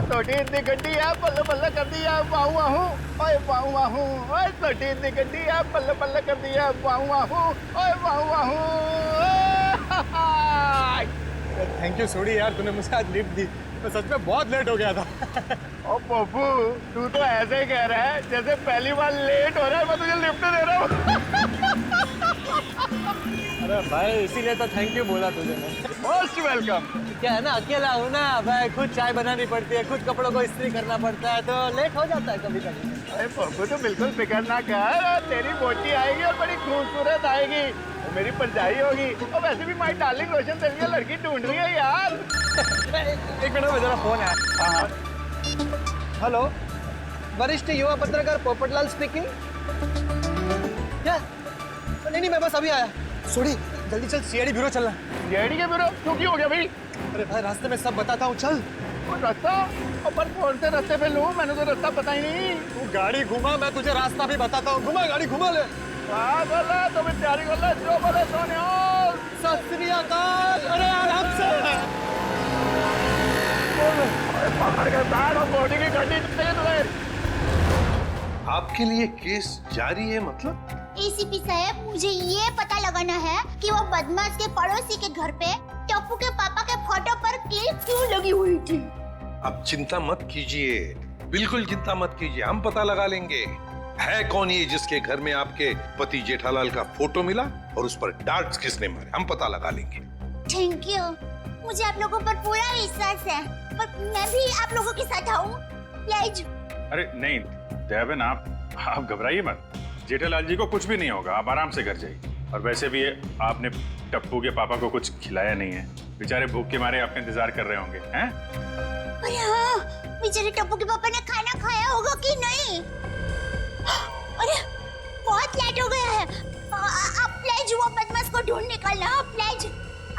छोटी इतनी गड्डी है बल्ले बल्ले कर दी है वाहू वाहू ओए वाहू वाहू ओए छोटी इतनी गड्डी है बल्ले बल्ले कर दी है वाहू वाहू ओए वाहू वाहू। थैंक यू सोडी यार, तूने मुझे आज लिफ्ट दी। मैं सच में बहुत लेट हो गया था। ओ पप्पू तू तो ऐसे ही कह रहा है जैसे पहली बार लेट हो रहा है मैं तुझे लिफ्ट दे रहा हूँ। अरे भाई इसीलिए तो थैंक यू बोला तुझे मैं। Most welcome. क्या है ना, अकेला हूँ ना भाई, खुद चाय बनानी पड़ती है, खुद कपड़ों को इस्त्री करना पड़ता है, तो लेट हो जाता है कभी कभी। अरे पप्पू तो बिल्कुल फिक्र ना कर, तेरी बोटी आएगी और बड़ी खूबसूरत आएगी, वो मेरी परछाई होगी। और वैसे भी माय डार्लिंग रोशन तेरे लिए लड़की ढूंढ रही है यार। एक मिनट में जरा फोन है। हाँ हेलो, वरिष्ठ युवा पत्रकार पोपटलाल स्पीकिंग। क्या? नहीं मैं बस अभी आया। सोडी जल्दी चल, सीआईडी ब्यूरो चलना। सीआईडी के ब्यूरो? क्यों की हो गया भाई? अरे भाई रास्ते में सब बताता हूँ, चल। रास्ता अपन कौन से रास्ते पे लूं? मैंने तो रास्ता पता ही नहीं। तू गाड़ी घुमा, मैं तुझे रास्ता भी बताता हूँ। घुमा गाड़ी, घुमा ले। बोला तो मैं तैयारी कर ले, जो बोले सोने। सत श्री अकाल। अरे आराम से। पकड़ के बैठ और बॉडी की गड्डी चाहिए तुझे। आपके लिए केस जारी है मतलब? एसीपी साहब, मुझे ये पता लगाना है कि वो बदमाश के पड़ोसी के घर पे टप्पू के पापा के फोटो पर क्लिप क्यों लगी हुई थी। आप चिंता मत कीजिए, बिल्कुल चिंता मत कीजिए, हम पता लगा लेंगे। है कौन ये जिसके घर में आपके पति जेठालाल का फोटो मिला और उस पर डार्ट्स किसने मारे, हम पता लगा लेंगे। थैंक यू, मुझे आप लोगों पर पूरा विश्वास है, पर मैं भी आप लोगों के साथ आऊँ प्लीज। अरे नहीं देवेन, आप घबराइए मत, जेठालाल जी को कुछ भी नहीं होगा, आप आराम से घर जाइए। और वैसे भी आपने टप्पू के पापा को कुछ खिलाया नहीं है, बेचारे भूख के मारे आपका इंतजार कर रहे होंगे हैं? अरे हाँ, बेचारे टप्पू के पापा ने खाना खाया होगा कि नहीं? अरे बहुत लेट हो गया है, आप प्लीज वो बदमाश को ढूंढ निकालना प्लीज।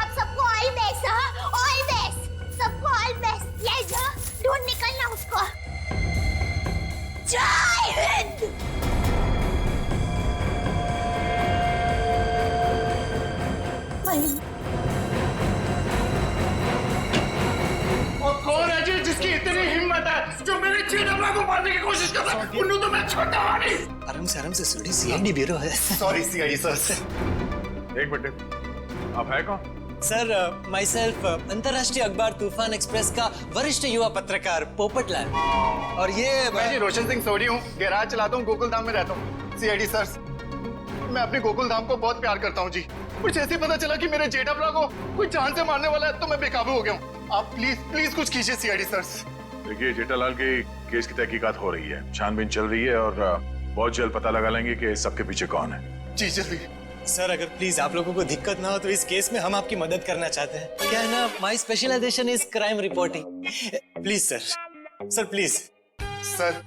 आप सबको ऑल बेस्ट, ऑल बेस्ट, सबको ऑल बेस्ट प्लीज, ढूंढ निकालना उसको। जय हिंद। और कौन है जी जिसकी इतनी हिम्मत है जो मेरे जेठालाल को मारने की कोशिश कर रहा है? उन्हें तो मैं छोड़ता नहीं। आराम से सोडी, सीआईडी ब्यूरो है। Sorry CID sir. एक मिनट, आप है कौन? सर माई सेल्फ अंतर्राष्ट्रीय अखबार तूफान एक्सप्रेस का वरिष्ठ युवा पत्रकार पोपटलाल। और ये मैं जी रोशन सिंह सोडी हूँ, गैराज चलाता हूँ, गोकुल धाम में रहता हूँ। सीआईडी सर, मैं अपने गोकुल धाम को बहुत प्यार करता हूँ जी। कुछ ऐसे पता चला कि मेरे जेठालाल को कोई जान से मारने वाला है, तो मैं बेकाबू हो गया हूँ। आप प्लीज कुछ कीजिए सीआईडी सर। देखिए जेठालाल के केस की तहकीकात हो रही है, छानबीन चल रही है और बहुत जल्द पता लगा लेंगे कि सबके पीछे कौन है। जी जल्दी। सर अगर प्लीज आप लोगों को दिक्कत ना हो तो इस केस में हम आपकी मदद करना चाहते हैं। क्या है ना, my specialisation is crime reporting. Please sir please. Sir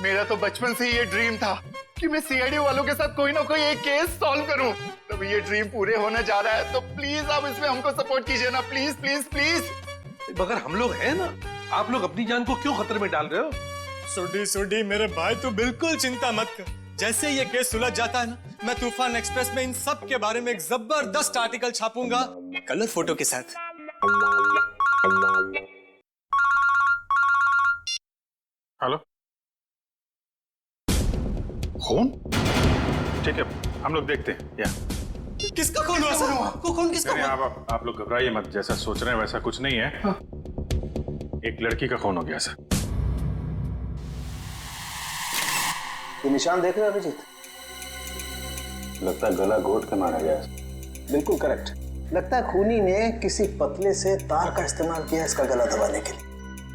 मेरा तो बचपन से ये ड्रीम था कि मैं सीआईडी वालों के साथ कोई ना कोई एक केस सॉल्व करूं। तो ये ड्रीम पूरे होने जा रहा है, तो प्लीज आप इसमें हमको सपोर्ट कीजिए ना, प्लीज प्लीज प्लीज। मगर हम लोग हैं ना, आप लोग अपनी जान को क्यों खतरे में डाल रहे हो? सोडी मेरे भाई, तू बिल्कुल चिंता मत कर। जैसे ये केस सुलझ जाता है ना, मैं तूफान एक्सप्रेस में इन सब के बारे में एक जबरदस्त आर्टिकल छापूंगा कलर फोटो के साथ। हेलो, खून? ठीक है, हम लोग देखते हैं। या किसका खून हुआ सर? खून किसका नहीं, हुआ? आप लोग घबराइए मत, जैसा सोच रहे हैं वैसा कुछ नहीं है। एक लड़की का खून हो गया सर। ये निशान देख रहे हो अभिजीत? लगता है गला घोट के मारा गया। बिल्कुल करेक्ट। लगता है खूनी ने किसी पतले से तार का इस्तेमाल किया इसका गला दबाने के लिए।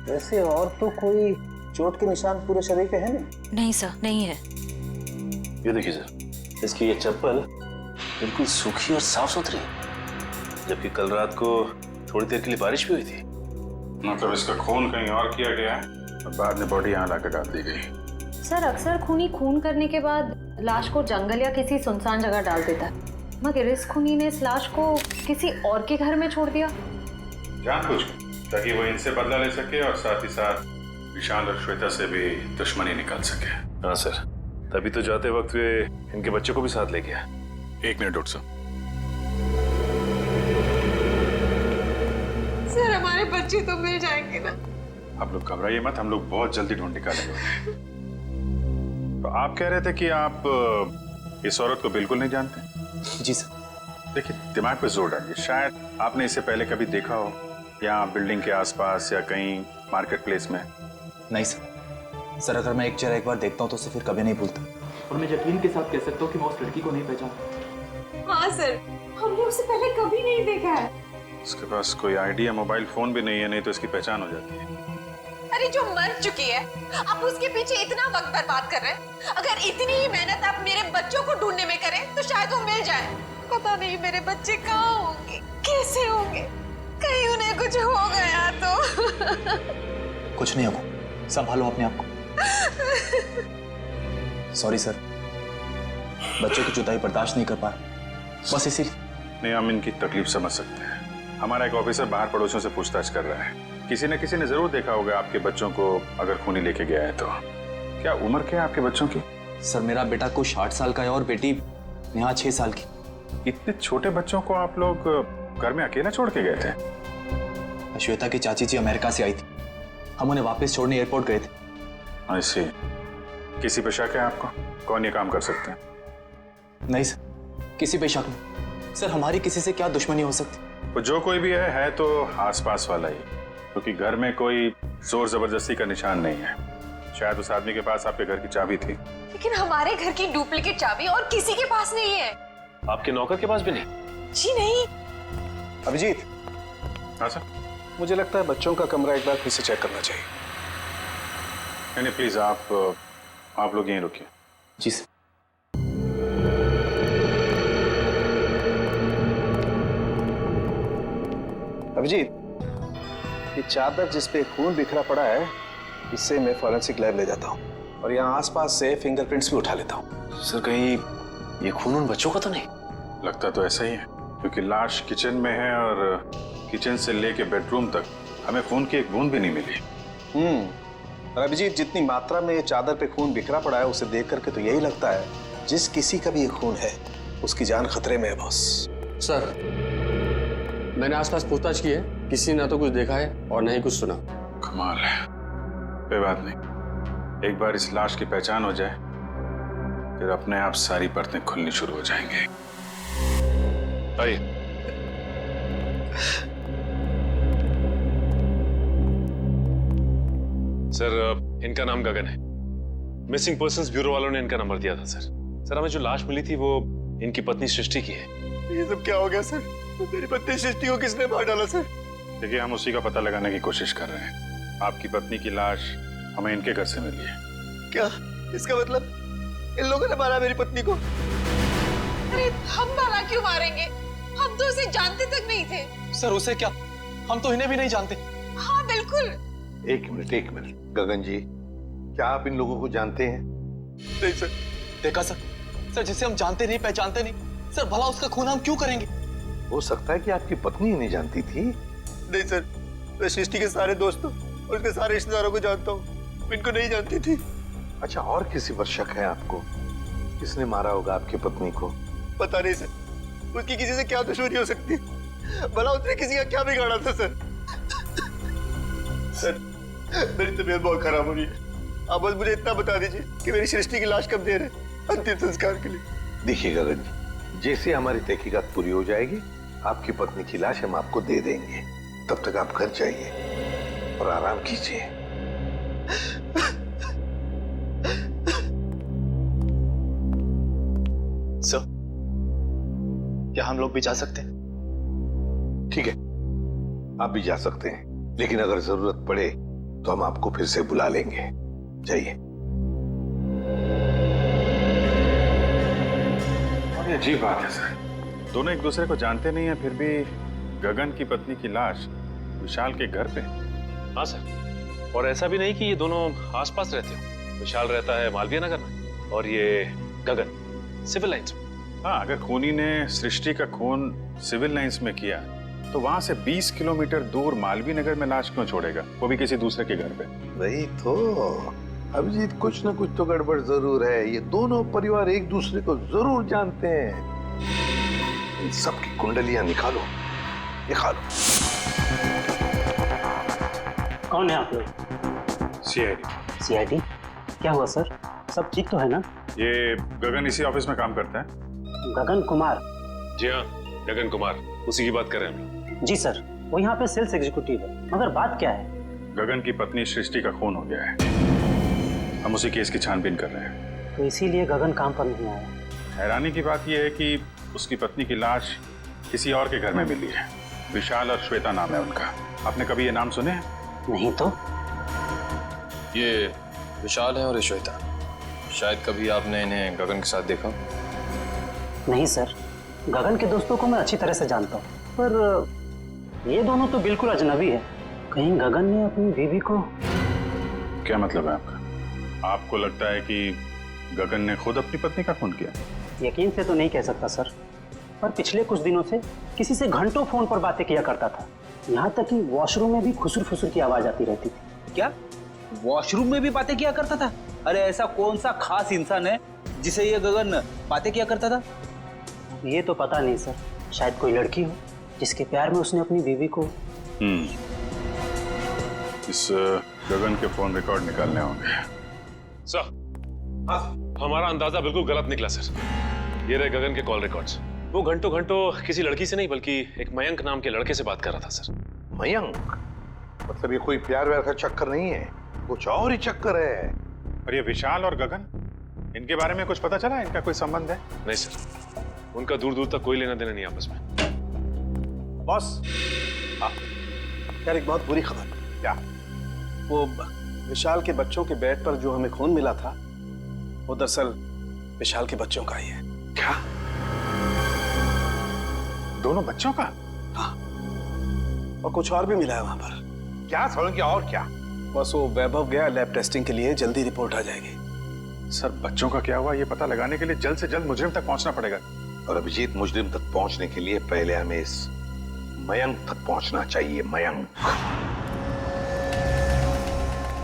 वैसे और तो कोई चोट के निशान पूरे शरीर पे है नहीं? नहीं सर, नहीं है। ये देखिए सर, इसकी ये चप्पल बिल्कुल सूखी और साफ सुथरी है, जबकि कल रात को थोड़ी देर के लिए बारिश भी हुई थी। मतलब इसका खून कहीं और किया गया है और बाद में बॉडी यहाँ लाकर डाल दी गई। सर अक्सर खूनी खून करने के बाद लाश को जंगल या किसी सुनसान जगह डाल देता है, मगर इस खूनी ने इस लाश को किसी और के घर में छोड़ दिया। जानबूझकर, ताकि वो इनसे बदला ले सके और साथ ही साथ विशाल और श्वेता से भी दुश्मनी निकाल सके। हाँ सर, तभी तो जाते वक्त वे इनके बच्चे को भी साथ ले गया। एक मिनट डॉक्टर साहब। सर हमारे बच्चे तो मिल जाएंगे ना? आप लोग घबराइए मत, हम लोग बहुत जल्दी ढूंढ निकालेंगे। तो आप कह रहे थे कि आप इस औरत को बिल्कुल नहीं जानते? जी सर। देखिए, दिमाग पे जोर डालिए। शायद आपने इसे पहले कभी देखा हो, या बिल्डिंग के आसपास या कहीं मार्केट प्लेस में। नहीं सर। सर अगर मैं एक चेहरा एक बार देखता हूँ तो उसे फिर कभी नहीं भूलता। और मैं यकीन के साथ कह सकता हूँ कि मैं उस लड़की को नहीं पहचानता। हाँ सर, हमने उसे पहले कभी नहीं देखा है। इसके पास कोई आईडी या मोबाइल फोन भी नहीं है, नहीं तो इसकी पहचान हो जाती है। अरे जो मर चुकी है, आप उसके पीछे इतना वक्त बर्बाद कर रहे हैं। अगर इतनी ही मेहनत आप मेरे बच्चों को ढूंढने में करें तो शायद वो मिल जाए। पता नहीं मेरे बच्चे कहाँ होंगे, कैसे होंगे, कहीं उन्हें कुछ हो गया तो। कुछ नहीं होगा, संभालो अपने आप को। सॉरी सर, बच्चों की जुदाई बर्दाश्त नहीं कर पा रहा, बस इसीलिए। नहीं, हम इनकी तकलीफ समझ सकते हैं। हमारा एक ऑफिसर बाहर पड़ोसियों से पूछताछ कर रहा है। किसी न किसी ने जरूर देखा होगा आपके बच्चों को, अगर खूनी लेके गया है तो। क्या उम्र क्या है आपके बच्चों की? सर मेरा बेटा कुछ 60 साल का है और बेटी नेहा 6 साल की। इतने छोटे बच्चों को आप लोग घर में अकेला छोड़ के गए थे? श्वेता की चाची जी अमेरिका से आई थी, हम उन्हें वापस छोड़ने एयरपोर्ट गए थे। ऐसे किसी पे शक है आपको? कौन ये काम कर सकते हैं? नहीं सर, किसी पे शक नहीं। सर हमारी किसी से क्या दुश्मनी हो सकती? वो जो कोई भी है तो आसपास वाला ही, क्योंकि घर में कोई जोर जबरदस्ती का निशान नहीं है। शायद उस आदमी के पास आपके घर की चाबी थी। लेकिन हमारे घर की डुप्लीकेट चाबी और किसी के पास नहीं है। आपके नौकर के पास भी नहीं? जी नहीं। अभिजीत, हाँ सर। मुझे लगता है बच्चों का कमरा एक बार फिर से चेक करना चाहिए। नहीं प्लीज, आप लोग यहीं रुकिए। जी सर। अभिजीत, ये चादर जिस पे खून बिखरा पड़ा है, इससे मैं फॉरेंसिक लैब ले जाता हूँ और यहाँ आसपास से फिंगरप्रिंट्स भी उठा लेता हूँ। सर कहीं ये खून उन बच्चों का तो नहीं? लगता तो ऐसा ही है, क्योंकि लाश किचन में है और किचन से लेके बेडरूम तक हमें खून की एक बूंद भी नहीं मिली। और अभिजीत, जितनी मात्रा में ये चादर पे खून बिखरा पड़ा है उसे देख करके तो यही लगता है जिस किसी का भी ये खून है उसकी जान खतरे में है बॉस। सर मैंने आसपास पूछताछ की है, किसी ने ना तो कुछ देखा है और ना ही कुछ सुना। कमाल है। कोई बात नहीं, एक बार इस लाश की पहचान हो जाए फिर अपने आप सारी परतें खुलनी शुरू हो जाएंगे। आइए। सर इनका नाम गगन है। मिसिंग पर्संस ब्यूरो वालों ने इनका नंबर दिया था सर। सर हमें जो लाश मिली थी वो इनकी पत्नी सृष्टि की है। ये सब क्या हो गया सर? मेरी पत्नी सृष्टि को किसने मार डाला सर? देखिए, हम उसी का पता लगाने की कोशिश कर रहे हैं। आपकी पत्नी की लाश हमें इनके घर से मिली है। क्या इसका मतलब इन लोगों ने मारा मेरी पत्नी को? अरे हम भला क्यों मारेंगे? हम तो उसे जानते तक नहीं थे। सर उसे क्या, हम तो इन्हें भी नहीं जानते। हाँ बिल्कुल। एक मिनट गगन जी, क्या आप इन लोगों को जानते हैं? नहीं सर। देखा सर, सर जिसे हम जानते नहीं पहचानते नहीं, सर भला उसका खून हम क्यों करेंगे? हो सकता है कि आपकी पत्नी ही नहीं जानती थी। नहीं सर, मैं सृष्टि के सारे दोस्तों और उसके सारे रिश्तेदारों को जानता हूँ, इनको नहीं जानती थी। अच्छा, और किसी पर शक है आपको? किसने मारा होगा आपकी पत्नी को? पता नहीं सर, उसकी किसी से क्या दुश्मनी हो सकती है? भला उसने किसी का क्या बिगाड़ा था सर? सर मेरी तबीयत बहुत खराब हो रही है, आप बस मुझे इतना बता दीजिए कि मेरी सृष्टि की लाश कब दे रहे अंतिम संस्कार के लिए। देखिए गगन जी, जैसे हमारी तहकीकात पूरी हो जाएगी आपकी पत्नी की लाश हम आपको दे देंगे। तब तक आप घर जाइए और आराम कीजिए। सर क्या हम लोग भी जा सकते हैं? ठीक है, आप भी जा सकते हैं, लेकिन अगर जरूरत पड़े तो हम आपको फिर से बुला लेंगे। जाइए। और ये अजीब बात है सर, दोनों एक दूसरे को जानते नहीं है, फिर भी गगन की पत्नी की लाश विशाल के घर पे। हाँ सर, और ऐसा भी नहीं कि ये दोनों आसपास रहते हो। विशाल रहता है मालवीय नगर में और ये गगन सिविल लाइंस में। हाँ, अगर खूनी ने सृष्टि का खून सिविल लाइंस में किया तो वहां से 20 किलोमीटर दूर मालवीय नगर में लाश क्यों छोड़ेगा, वो भी किसी दूसरे के घर पे? वही तो अभिजीत, कुछ ना कुछ तो गड़बड़ जरूर है। ये दोनों परिवार एक दूसरे को जरूर जानते हैं। इन सबकी कुंडलियां निकालो, निकालो। कौन है आप लोग? सीआईडी। सीआईडी? क्या हुआ सर? सब ठीक तो है ना? ये गगन इसी ऑफिस में काम करता है। गगन कुमार? जी हाँ, गगन कुमार, उसी की बात कर रहे हैं हम। जी सर, वो यहाँ पे सेल्स एग्जीक्यूटिव है, मगर बात क्या है? गगन की पत्नी सृष्टि का खून हो गया है, हम उसी केस की छानबीन कर रहे हैं। तो इसीलिए गगन काम पर नहीं आया। हैरानी की बात यह है कि उसकी पत्नी की लाश किसी और के घर में मिली है। विशाल और श्वेता नाम है उनका। आपने कभी ये नाम सुने हैं? नहीं तो। ये विशाल है और ये श्वेता। शायद कभी आपने इन्हें गगन के साथ देखा? नहीं सर, गगन के दोस्तों को मैं अच्छी तरह से जानता हूँ, पर ये दोनों तो बिल्कुल अजनबी है। कहीं गगन ने अपनी बीवी को... क्या मतलब है आपका? आपको लगता है कि गगन ने खुद अपनी पत्नी का खून किया? यकीन से तो नहीं कह सकता सर, पर पिछले कुछ दिनों से किसी से घंटों फोन पर बातें किया करता था। यहाँ तक कि वॉशरूम में भी खुसुर फुसुर की आवाज आती रहती थी। क्या वॉशरूम में भी बातें किया करता था? अरे ऐसा कौन सा खास इंसान है जिसे ये गगन बातें किया करता था? ये तो पता नहीं सर, शायद कोई लड़की हो जिसके प्यार में उसने अपनी बीवी को... इस गगन के फोन रिकॉर्ड निकालने होंगे। सर, हमारा अंदाजा बिल्कुल गलत निकला सर। ये रहे गगन के कॉल रिकॉर्ड्स। वो घंटों घंटों किसी लड़की से नहीं बल्कि एक मयंक नाम के लड़के से बात कर रहा था सर। मयंक? मतलब ये कोई प्यार व्यार का चक्कर नहीं है, कुछ और ही चक्कर है। और ये विशाल और गगन, इनके बारे में कुछ पता चला? इनका कोई संबंध है? नहीं सर, उनका दूर दूर तक कोई लेना देना नहीं आपस में। बॉस, यार एक बहुत बुरी खबर। क्या? वो विशाल के बच्चों के बेड पर जो हमें खून मिला था, वो दरअसल विशाल के बच्चों का ही है। क्या? दोनों बच्चों का? हाँ, और कुछ और भी मिला है वहां पर। क्या समझ? और क्या? बस वो वैभव गया लैब टेस्टिंग के लिए, जल्दी रिपोर्ट आ जाएगी। सर, बच्चों का क्या हुआ ये पता लगाने के लिए जल्द से जल्द मुजरिम तक पहुंचना पड़ेगा। और अभिजीत, मुजरिम तक पहुंचने के लिए पहले हमें इस मयंक तक पहुंचना चाहिए। मयंक।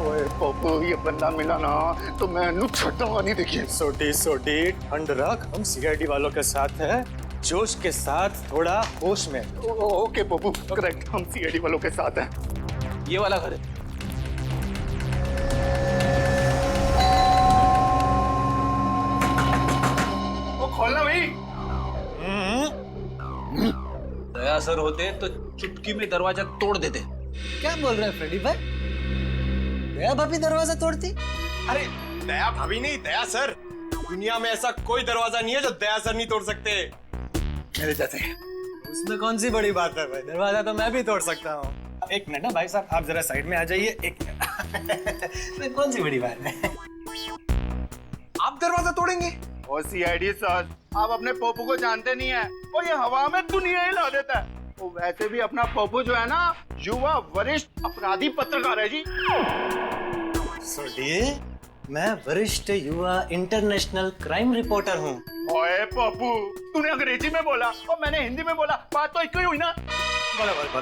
ओए पप्पू, ये बंदा मिला ना तो मैं छटूंगा नहीं। देखिए सोटी ठंड रख, हम सीआईडी वालों के साथ हैं, जोश के साथ, थोड़ा होश में। ओके पप्पू, करेक्ट, हम सीआईडी वालों के साथ हैं। ये वाला घर है। वो खोलना भाई। दया सर होते तो चुटकी में दरवाजा तोड़ देते। क्या बोल रहे हैं फ्रेडी भाई? दया भाभी दरवाजा तोड़ती? अरे दया भाभी नहीं, दया सर। दुनिया में ऐसा कोई दरवाजा नहीं है जो दया सर नहीं तोड़ सकते। मेरे जाते उसमें कौन सी बड़ी बात है भाई, दरवाजा तो मैं भी तोड़ सकता हूँ। एक मिनट ना भाई साहब, आप जरा साइड में आ जाइए। एक मिनट। कौन सी बड़ी बात है? आप दरवाजा तोड़ेंगे? ओ सीआईडी सर, आप अपने पप्पू को जानते नहीं है, और ये हवा में दुनिया हिला देता है। वो वैसे भी अपना पप्पू जो है ना, युवा वरिष्ठ अपराधी पत्रकार है जी। सोडिए, मैं वरिष्ठ युवा इंटरनेशनल क्राइम रिपोर्टर हूँ। ओए पप्पू, तूने अंग्रेजी में बोला और मैंने हिंदी में बोला, बात तो एक ही हुई ना। बराबर।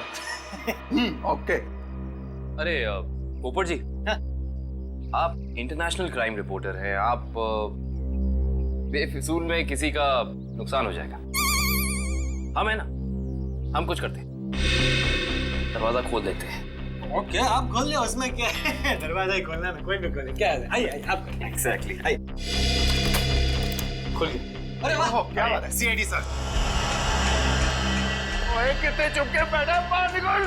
ओके। अरे पोपट जी, आप इंटरनेशनल क्राइम रिपोर्टर हैं, आप बेफिजूल में किसी का नुकसान हो जाएगा। हम है ना, हम कुछ करते हैं, दरवाजा खोल देते हैं। ओके, आप खोल ले, उसमें क्या है? दरवाजा ही खोलना है, कोई भी खोले। क्या है? आइए आप। एग्जैक्टली। खोल गया। अरे वाह, क्या बात है सीआईडी सर। ओए कितने चुपके बैठा, बाहर निकल।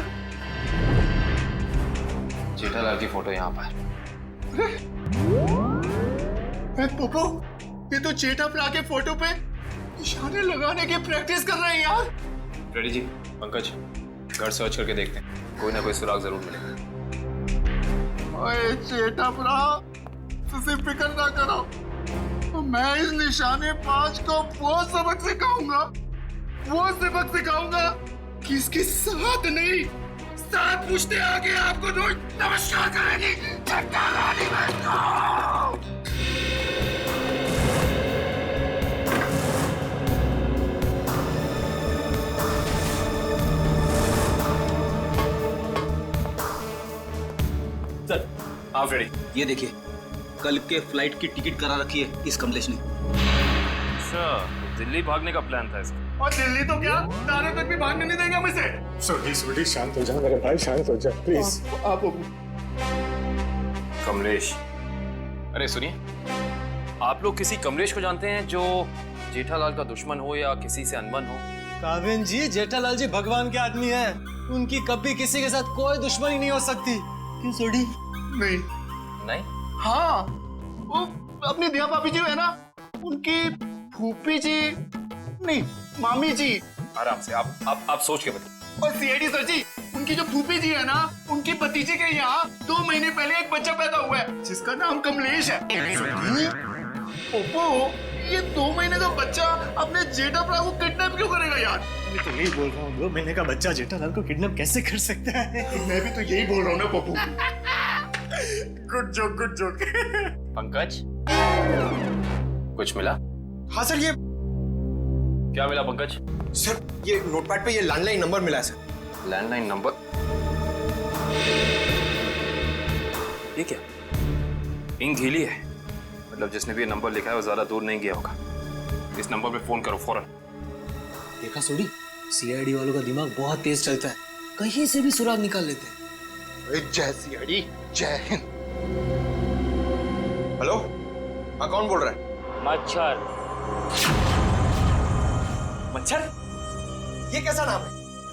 जेठालाल की फोटो यहाँ पर। पप्पू, ये तो जेठालाल के फोटो पे निशाने लगाने की प्रैक्टिस कर रहे हैं यार। रेडी जी, पंकज, घर सर्च करके देखते हैं, कोई ना कोई सुराग जरूर मिलेगा। ओए जेठालाल, तुझे फिक्र ना करो, तो मैं इस निशानेबाज को वो सबक सिखाऊंगा कि इसके साथ नहीं, साथ पूछते आगे आपको रोज नमस्कार करेगी। सर आप रेडी? ये देखिए, कल के फ्लाइट की टिकट करा रखी है इस कमलेश ने। अच्छा, दिल्ली भागने का प्लान था इसका। और दिल्ली तो क्या, तारे तक भी भागने नहीं देंगे हम इसे। सोडी शांत हो जा मेरे भाई, शांत हो जा प्लीज। आप कमलेश। अरे सुनिए, आप लोग किसी कमलेश को जानते हैं जो जेठालाल का दुश्मन हो या किसी से अनबन हो? काविन जी, जेठालाल जी भगवान के आदमी हैं। उनकी कभी किसी के साथ कोई दुश्मनी नहीं हो सकती। क्यों सोडी? नहीं। नहीं? हाँ, वो अपनी दिया भाभी जी है ना, उनकी फूफी जी नहीं, मामी जी। आराम से, आप सोच के बताइए। और सीआईडी सर जी, उनकी जो फूफी जी है ना, उनकी भतीजे के यहाँ 2 महीने पहले एक बच्चा पैदा हुआ है जिसका नाम कमलेश है। ओप्पो, ये 2 महीने का बच्चा अपने जेठा भरा को किडनैप क्यों करेगा यार? मैं तो यही बोल रहा हूँ, 2 महीने का बच्चा जेठालाल को किडनैप कैसे कर सकता है? मैं भी तो यही बोल रहा हूँ ना Pappu. Good joke, good joke. Pankaj, कुछ मिला? हाँ सर, ये क्या मिला पंकज? सर, ये नोटपैड पे ये लैंडलाइन नंबर मिला है सर। Landline number? ये क्या? इंक गीली है, मतलब जिसने भी ये नंबर लिखा है वो ज्यादा दूर नहीं गया होगा। इस नंबर पे फोन करो फौरन। देखा सोडी, सीआईडी वालों का दिमाग बहुत तेज चलता है, कहीं से भी सुराग निकाल लेते हैं। जय सीआईडी, जय हिंद। हेलो, हाँ कौन बोल रहा है? मच्छर। मच्छर? ये कैसा नाम है?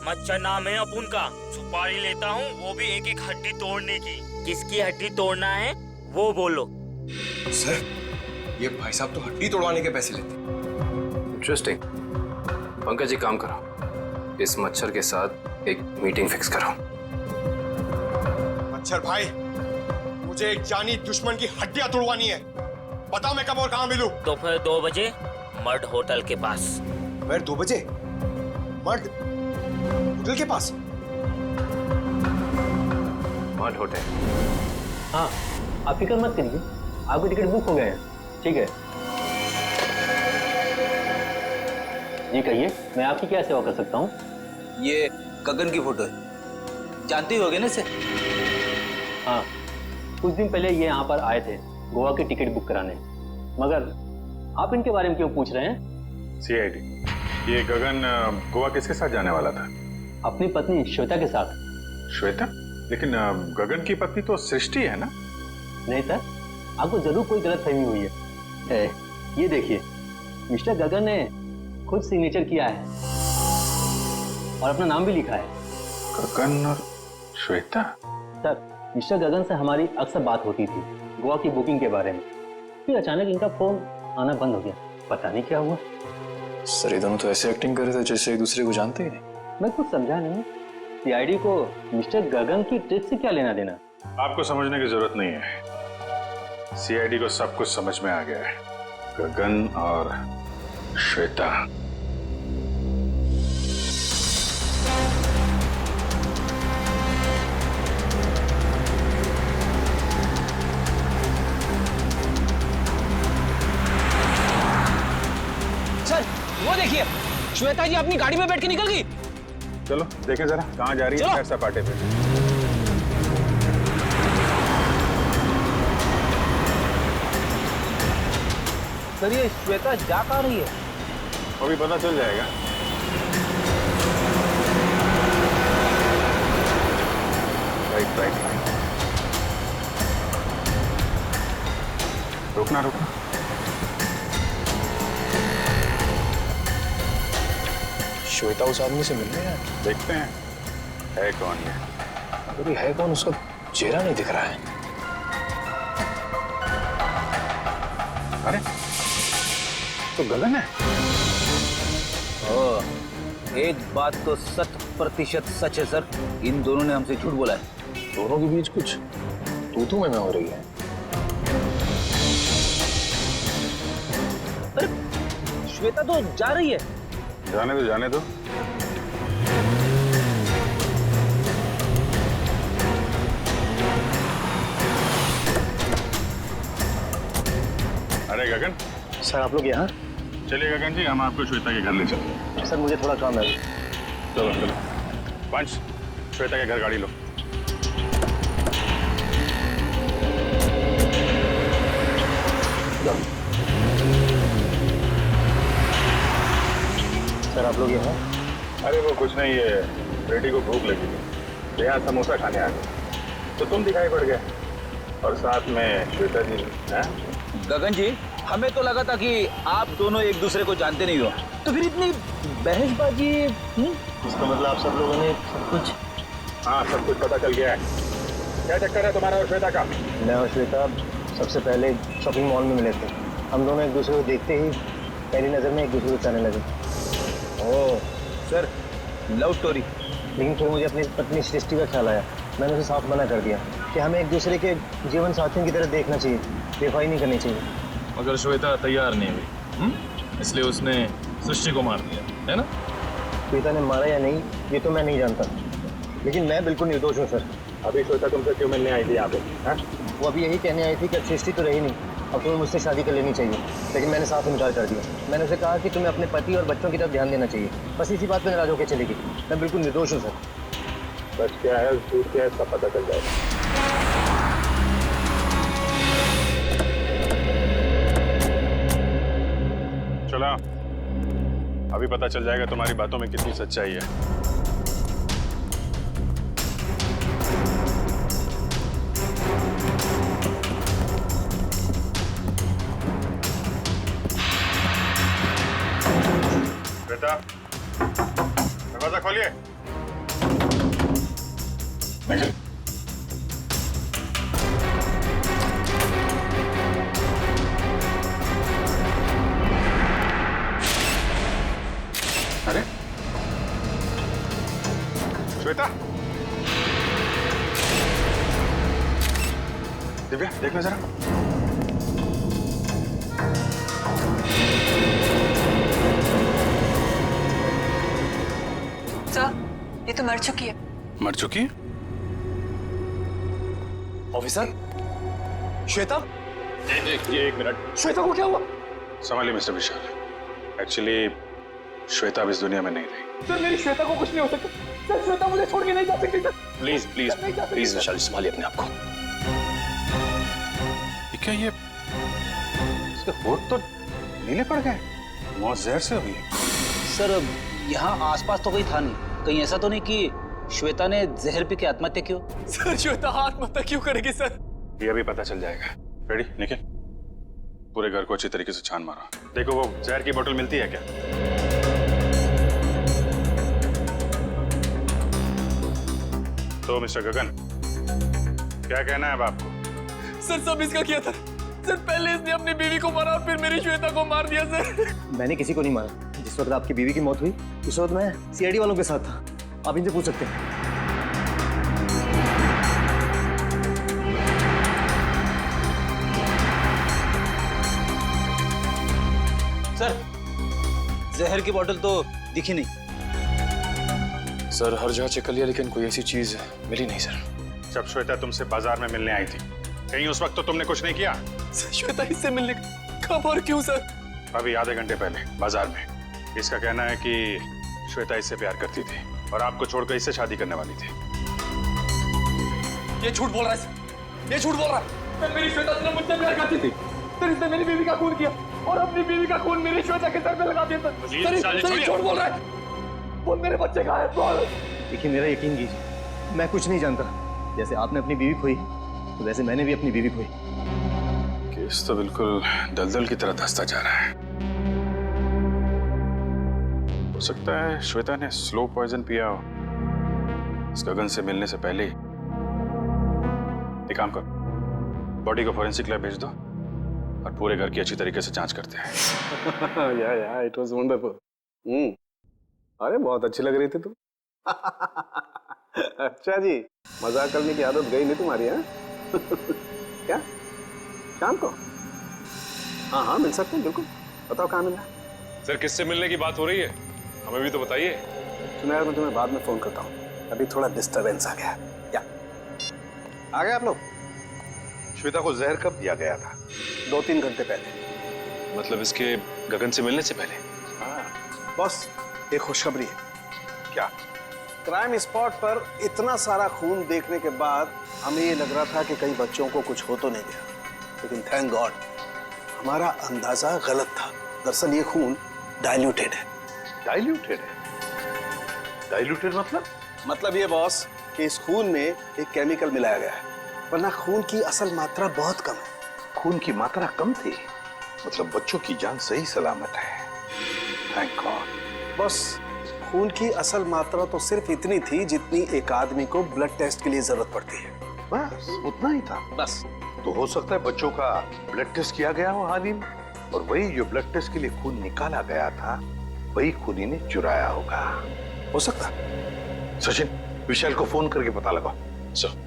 मच्छर नाम है अपुन का। सुपारी लेता हूँ, वो भी एक एक हड्डी तोड़ने की। किसकी हड्डी तोड़ना है वो बोलो। सर, ये भाई साहब तो हड्डी तोड़वाने के पैसे लेते। इंटरेस्टिंग। पंकज, एक काम करो, इस मच्छर के साथ एक मीटिंग फिक्स करो। मच्छर भाई, मुझे एक जानी दुश्मन की हड्डियां तोड़वानी है। बताओ मैं कब और कहाँ मिलूं? दोपहर 2 बजे मर्ड होटल के पास। दोपहर 2 बजे मर्ड होटल के पास? Mud hotel? हाँ, आप फिक्र मत करिए, आपकी टिकट बुक हो गए हैं। ठीक है जी, कहिए मैं आपकी क्या सेवा कर सकता हूँ? ये गगन की फोटो है, जानते ही होगे ना इसे? हाँ, कुछ दिन पहले ये यहाँ पर आए थे गोवा की टिकट बुक कराने, मगर आप इनके बारे में क्यों पूछ रहे हैं? सीआईडी, ये गगन गोवा किसके साथ जाने वाला था? अपनी पत्नी श्वेता के साथ। श्वेता? लेकिन गगन की पत्नी तो सृष्टि है ना? नहीं सर, आपको जरूर कोई गलतफहमी हुई है। ये देखिए, मिस्टर गगन ने खुद सिग्नेचर किया है और अपना नाम भी लिखा है। गगन और श्वेता? सर, मिस्टर गगन से हमारी अक्सर बात होती थी गोवा की बुकिंग के बारे में, फिर अचानक इनका फोन आना बंद हो गया, पता नहीं क्या हुआ। सर, ये दोनों तो ऐसे एक्टिंग कर रहे थे जैसे एक दूसरे को जानते ही नहीं। मैं कुछ समझा नहीं, सीआईडी को मिस्टर गगन की ट्रिक से क्या लेना देना? आपको समझने की जरूरत नहीं है, सीआईडी को सब कुछ समझ में आ गया है। गगन और श्वेता। सर, वो देखिए, श्वेता जी अपनी गाड़ी में बैठ के निकल गई। चलो देखें जरा कहाँ जा रही है खैर सपाटे पे। सर, ये श्वेता जा कहाँ रही है? अभी पता चल जाएगा। राइट राइट राइट, रुकना रुकना। श्वेता उस आदमी से मिलने हैं, देखते हैं है कौन ये। अरे है कौन, उसका चेहरा नहीं दिख रहा है। अरे तो गगन है। एक बात तो 100% सच है सर, इन दोनों ने हमसे झूठ बोला है। दोनों के बीच कुछ तू में हो रही है। अरे श्वेता तो जा रही है। जाने दो जाने दो। अरे गगन। सर, आप लोग यहाँ? चलिए गगन जी, हम आपको श्वेता के घर ले चलते। सर, मुझे थोड़ा काम है। चलो चलो पंच, श्वेता के घर गाड़ी लो। सर, आप लोग यहाँ? अरे वो कुछ नहीं, ये रेडी को भूख लगी है, यहाँ समोसा खाने आ गए। तो तुम दिखाई पड़ गए और साथ में श्वेता जी हैं? गगन जी, हमें तो लगा था कि आप दोनों एक दूसरे को जानते नहीं हो, तो फिर इतनी बहसबाजी। इसका मतलब आप सब लोगों ने सब कुछ? हाँ, सब कुछ पता चल गया है। क्या चक्कर है तुम्हारा और श्वेता का? मैं और श्वेता सबसे पहले शॉपिंग मॉल में मिले थे। हम दोनों एक दूसरे को देखते ही पहली नज़र में एक दूसरे को चाहने लगे। Oh sir, love story. लेकिन फिर मुझे अपनी पत्नी सृष्टि का ख्याल आया। मैंने उसे साफ मना कर दिया कि हमें एक दूसरे के जीवन साथियों की तरह देखना चाहिए, बेवफाई नहीं करनी चाहिए। मगर श्वेता तैयार नहीं हुई, इसलिए उसने सृष्टि को मार दिया, है ना? श्वेता ने मारा या नहीं ये तो मैं नहीं जानता, लेकिन मैं बिल्कुल निर्दोष हूँ सर। अभी श्वेता तुमसे क्यों मिलने आई थी यहाँ पे? वो अभी यही कहने आई थी कि अब सृष्टि तो रही नहीं, अब तुम्हें मुझसे शादी कर लेनी चाहिए। लेकिन मैंने साफ इनकार कर दिया। मैंने उसे कहा कि तुम्हें अपने पति और बच्चों की तरफ ध्यान देना चाहिए। बस इसी बात पर नाराज होकर चली गई। मैं बिल्कुल निर्दोष हूँ सर। सच क्या है झूठ क्या है सब पता चल जाएगा। चलो, अभी पता चल जाएगा तुम्हारी बातों में कितनी सच्चाई है। बेटा, दरवाजा खोलिए। अरे श्वेता, दिव्या देखना जरा। सर, ये तो मर चुकी है। मर चुकी है? ऑफिसर, श्वेता? ये एक मिनट। श्वेता को क्या हुआ? संभालिए मिस्टर विशाल। एक्चुअली श्वेता अब इस दुनिया में नहीं रही। सर, मेरी श्वेता को कुछ नहीं हो सकता। सर, श्वेता मुझे छोड़ के नहीं जा सकती सर। प्लीज प्लीज प्लीज विशाल, संभालिए अपने आप को। क्या ये इसके होठ तो नीले पड़ गए? मौत जहर से हुई है। सर, यहाँ आसपास तो कोई था नहीं। कहीं ऐसा तो नहीं कि श्वेता ने जहर पी के आत्महत्या की हो? सर, श्वेता आत्महत्या क्यों करेगी सर? ये अभी पता चल जाएगा। रेडी निखिल, पूरे घर को अच्छी तरीके से छान मारो। देखो वो जहर की बोतल मिलती है क्या? तो मिस्टर गगन, क्या कहना है अब आपको? सर, सब इसका किया था। सर, पहले इसने अपनी बीवी को मारा, फिर मेरी श्वेता को मार दिया सर। मैंने किसी को नहीं मारा। जिस वक्त आपकी बीवी की मौत हुई उस वक्त मैं सीआईडी वालों के साथ था। आप इनसे पूछ सकते हैं। सर, जहर की बोतल तो दिखी नहीं। सर, हर जगह चेक कर लिया लेकिन कोई ऐसी चीज मिली नहीं सर। जब श्वेता तुमसे बाजार में मिलने आई थी, कहीं उस वक्त तो तुमने कुछ नहीं किया? श्वेता इससे मिलने कब और क्यों सर? अभी आधे घंटे पहले बाजार में। इसका कहना है कि श्वेता इससे प्यार करती थी और आपको छोड़कर इससे शादी करने वाली थी। ये झूठ बोल रहा है सर। ये झूठ बोल रहा है। सर, मेरी श्वेता से मुझसे प्यार करती थी। सर, इसने मेरी बीवी का खून किया और अपनी बीवी का खून मेरी श्वेता के सर पे लगा दिया सर। सर, ये झूठ बोल रहा है। बोल, मेरे बच्चे कहाँ हैं? बोल। देखिए, मेरा यकीन कीजिए, मैं कुछ नहीं जानता। जैसे आपने अपनी बीवी खोई तो वैसे मैंने भी अपनी बीवी खोई। केस तो बिल्कुल दलदल की तरह धंसता जा रहा है। हो सकता है श्वेता ने स्लो पॉइजन पिया हो इस गगन से मिलने से पहले ही। एक काम करो, बॉडी को फॉरेंसिक लैब भेज दो और पूरे घर की अच्छी तरीके से जांच करते हैं। या इट वाज वंडरफुल। अरे बहुत अच्छी लग रही थी तुम। अच्छा जी, मजाक करने की आदत गई नहीं तुम्हारी? है क्या शाम को? हाँ हाँ, मिल सकते हैं बिल्कुल। बताओ कहाँ मिलना? सर, किससे मिलने की बात हो रही है? हमें भी तो बताइए। सुना यार, मैं तुम्हें बाद में फोन करता हूँ, अभी थोड़ा डिस्टरबेंस आ गया। क्या आ गए आप लोग? श्वेता को जहर कब दिया गया था? 2-3 घंटे पहले। मतलब इसके गगन से मिलने से पहले? हाँ बॉस, एक खुशखबरी है। क्या? क्राइम स्पॉट पर इतना सारा खून देखने के बाद हमें ये लग रहा था कि कई बच्चों को कुछ हो तो नहीं गया, लेकिन थैंक गॉड हमारा अंदाजा गलत था। दरअसल ये खून डाइल्यूटेड है। डाइल्यूटेड है? डाइल्यूटेड मतलब? मतलब ये बॉस कि इस खून में एक केमिकल मिलाया गया है वरना खून की असल मात्रा बहुत कम है। खून की मात्रा कम थी, मतलब बच्चों की जान सही सलामत है। Thank God. बस खून की असल मात्रा तो सिर्फ इतनी थी जितनी एक आदमी को ब्लड टेस्ट के लिए जरूरत पड़ती है। बस उतना ही था। बस तो हो सकता है बच्चों का ब्लड टेस्ट किया गया हो हाल ही में, और वही जो ब्लड टेस्ट के लिए खून निकाला गया था वही खूनी ने चुराया होगा। हो सकता। सचिन, विशाल को फोन करके पता लगाओ। सर।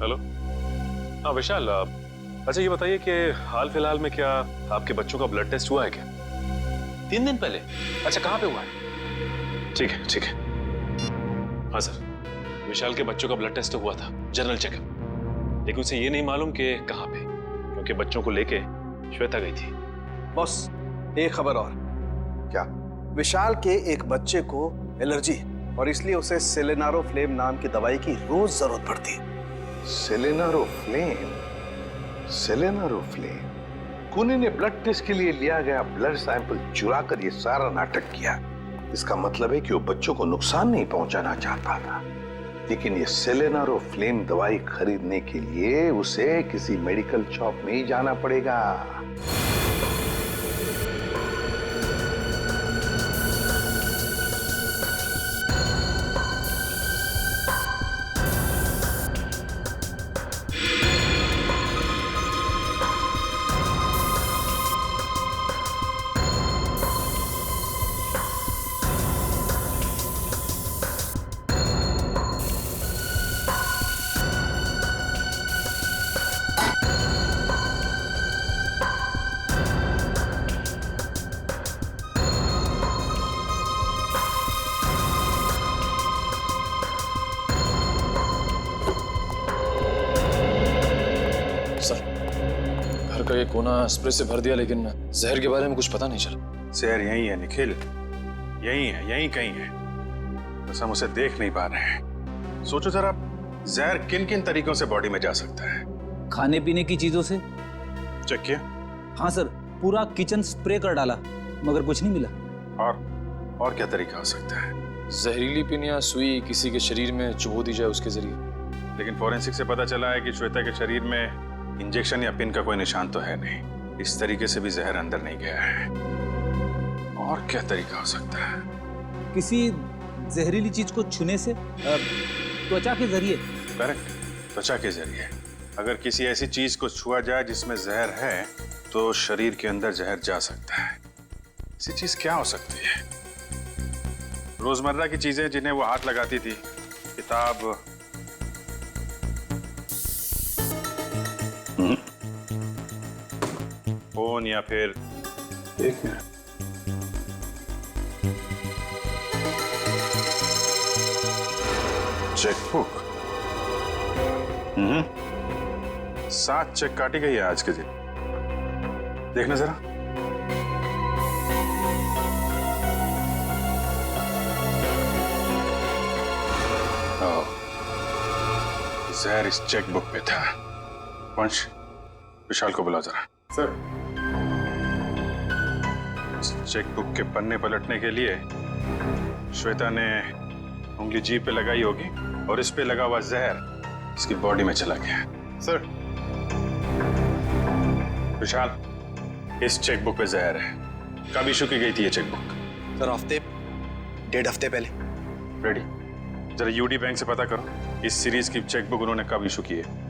हेलो। हाँ विशाल, अच्छा ये बताइए कि हाल फिलहाल में क्या आपके बच्चों का ब्लड टेस्ट हुआ है क्या? 3 दिन पहले? अच्छा, कहाँ पे हुआ है? ठीक है ठीक है। हाँ सर, विशाल के बच्चों का ब्लड टेस्ट हुआ था, जनरल चेकअप, लेकिन उसे ये नहीं मालूम कि कहाँ पे, क्योंकि बच्चों को लेके श्वेता गई थी। बॉस, एक खबर और। क्या? विशाल के एक बच्चे को एलर्जी और इसलिए उसे सेलेनारोफ्लेम नाम की दवाई की रोज जरूरत पड़ती है। सेलेनारोफ्लेम? सेलेनारोफ्लेम? खूनी ने ब्लड टेस्ट के लिए लिया गया ब्लड सैंपल चुरा कर ये सारा नाटक किया। इसका मतलब है कि वो बच्चों को नुकसान नहीं पहुंचाना चाहता था, लेकिन ये सेलेनारोफ्लेम दवाई खरीदने के लिए उसे किसी मेडिकल शॉप में ही जाना पड़ेगा। का ये कोना स्प्रे से भर दिया, लेकिन जहर के बारे में कुछ पता नहीं चला। जहर यही है निखिल, यही है, यही कहीं है, बस हम उसे देख नहीं पा रहे हैं। सोचो जरा, जहर किन किन तरीकों से बॉडी में जा सकता है? खाने पीने की चीजों से। चेक किया? हाँ सर, पूरा किचन स्प्रे कर डाला मगर कुछ नहीं मिला। और क्या तरीका हो सकता है? जहरीली पिन या सुई किसी के शरीर में चुभो दी जाए उसके जरिए। लेकिन फॉरेंसिक से पता चला है कि श्वेता के शरीर में इंजेक्शन या पिन का कोई निशान तो है नहीं। इस तरीके से भी जहर अंदर नहीं गया है। और क्या तरीका हो सकता है? किसी जहरीली चीज को छूने से, त्वचा के जरिए। करेक्ट, त्वचा के जरिए। अगर किसी ऐसी चीज को छुआ जाए जिसमें जहर है तो शरीर के अंदर जहर जा सकता है। ऐसी चीज क्या हो सकती है? रोजमर्रा की चीजें जिन्हें वो हाथ लगाती थी, किताब, फोन, या फिर एक मिनट, चेकबुक। 7 चेक काटी गई है आज के दिन। देखना जरा। जहर इस चेकबुक पे था। वंश, विशाल को बुला जरा। सर। चेकबुक के पन्ने पलटने के लिए श्वेता ने उंगली जीभ पे लगाई होगी और इस पे लगा हुआ जहर इसकी बॉडी में चला गया। सर। विशाल, इस चेकबुक पे जहर है। कब इशू की गई थी ये चेकबुक? सर, 1.5 हफ्ते पहले। रेडी, जरा यूडी बैंक से पता करो इस सीरीज की चेकबुक उन्होंने कब इशू की है।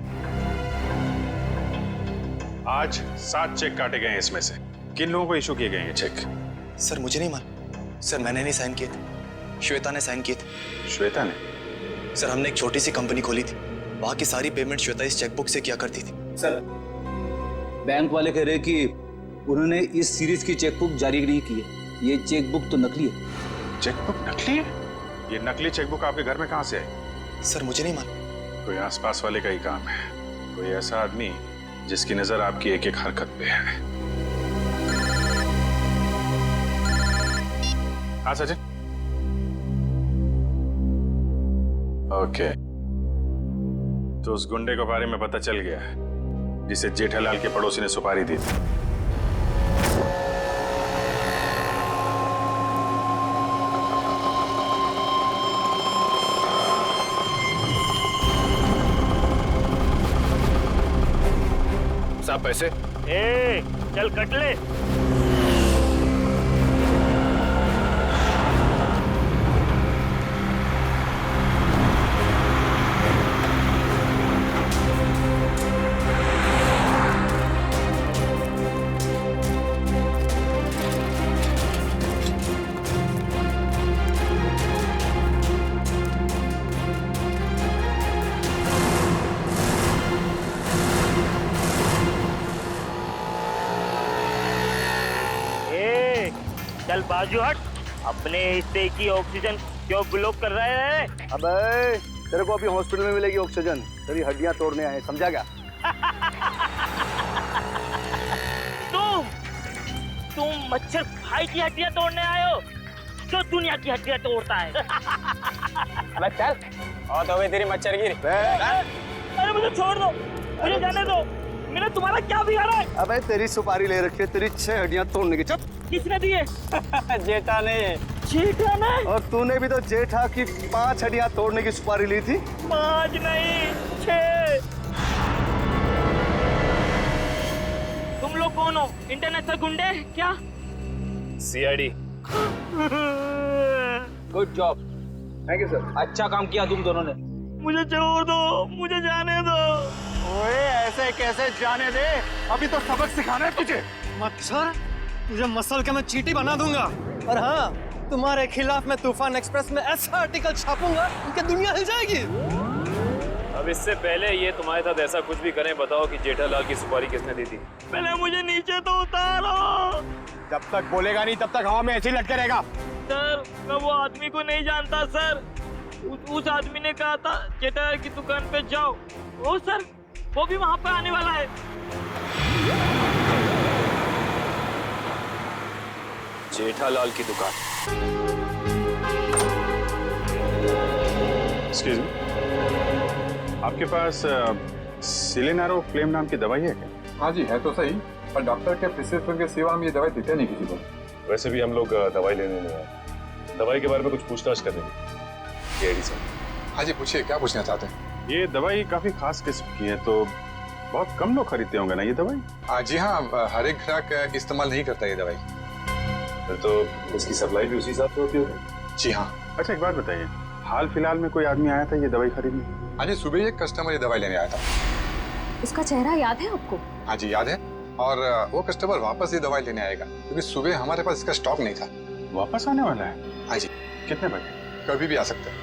आज 7 चेक काटे गए हैं, इसमें से किन लोगों को इशू किए गए हैं चेक? सर मुझे नहीं मालूम। सर मैंने नहीं साइन किए थे, श्वेता ने साइन किए थे। श्वेता ने? सर हमने एक छोटी सी कंपनी खोली थी, वहां की सारी पेमेंट श्वेता इस चेकबुक से किया करती थी। सर, बैंक वाले कह रहे कि उन्होंने इस सीरीज की चेकबुक जारी नहीं की है। ये चेकबुक तो नकली है। चेकबुक नकली है? ये नकली चेकबुक आपके घर में कहां से आई? सर मुझे नहीं मालूम। कोई आसपास वाले का ही काम है, कोई ऐसा आदमी जिसकी नजर आपकी एक एक हरकत पे है। हाँ सचिन। ओके, तो उस गुंडे के बारे में पता चल गया है जिसे जेठालाल के पड़ोसी ने सुपारी दी थी। साहब पैसे? ए, चल कट ले। चल बाजू हट, अपने हिस्से की ऑक्सीजन क्यों ब्लॉक कर रहे हैं? अबे तेरे को अभी हॉस्पिटल में मिलेगी ऑक्सीजन, तेरी हड्डियां तोड़ने आए, समझा क्या? तुम मच्छर भाई की हड्डियां तोड़ने आए हो, जो दुनिया की हड्डियां तोड़ता है। अबे चल, और तो तेरी मच्छर गिरी। अरे मुझे छोड़ दो, मुझे जाने दो, मैंने तुम्हारा क्या बिगाड़ा है? अबे तेरी सुपारी ले रखी है, तेरी 6 हड्डियां तोड़ने की। चल। किसने दिए? जेठा ने। जेठा ने? और तूने भी तो जेठा की 5 हड्डियां तोड़ने की सुपारी ली थी। 5 नहीं 6। तुम लोग कौन हो? इंटरनेशनल गुंडे क्या? CID. Good job, thank you sir. अच्छा काम किया तुम दोनों ने। मुझे छोड़ दो, मुझे जाने दो। ओए ऐसे कैसे जाने दे, अभी तो सबक सिखाना है तुझे। मच्छर, तुझे मसल के मैं चींटी बना दूंगा। और हाँ, तुम्हारे खिलाफ मैं तूफान एक्सप्रेस में ऐसा आर्टिकल छापूंगा कि दुनिया हिल जाएगी। अब इससे पहले ये तुम्हारे साथ ऐसा कुछ भी करें, बताओ कि जेठालाल की सुपारी किसने दी थी? पहले मुझे नीचे तो उतारो। जब तक बोलेगा नहीं तब तक हवा में ऐसे ही लटके रहेगा। सर, मैं वो आदमी को नहीं जानता सर। उस आदमी ने कहा था जेठालाल की दुकान पे जाओ। ओ सर, वो भी वहाँ पे आने वाला है। जेठालाल की दुकान। एक्सक्यूज मी, आपके पास सिलेनारो फ्लेम नाम की दवाई है क्या? हाँ जी है तो सही, पर डॉक्टर के प्रिस्क्रिप्शन के सिवा हम ये दवाई देते नहीं किसी को। वैसे भी हम लोग दवाई लेने नहीं आए, दवाई के बारे में कुछ पूछताछ करने सीआईडी से। हाँ जी पूछिए, क्या पूछना चाहते हैं? ये दवाई काफी खास किस्म की है, तो बहुत कम लोग खरीदते होंगे ना ये दवाई? जी हाँ, हर एक ग्राहक इस्तेमाल नहीं करता ये दवाई। फिर तो इसकी सप्लाई भी उसी हिसाब से होती होगी। जी हाँ। अच्छा एक बात बताइए, हाल फिलहाल में कोई आदमी आया था ये दवाई खरीदने? हाँ जी, सुबह एक कस्टमर ये दवाई लेने आया था। उसका चेहरा याद है आपको? हाँ जी याद है, और वो कस्टमर वापस ये दवाई लेने आएगा क्योंकि सुबह हमारे पास इसका स्टॉक नहीं था। वापस आने वाला है? हाँ जी। कितने बजे? कभी भी आ सकते हैं।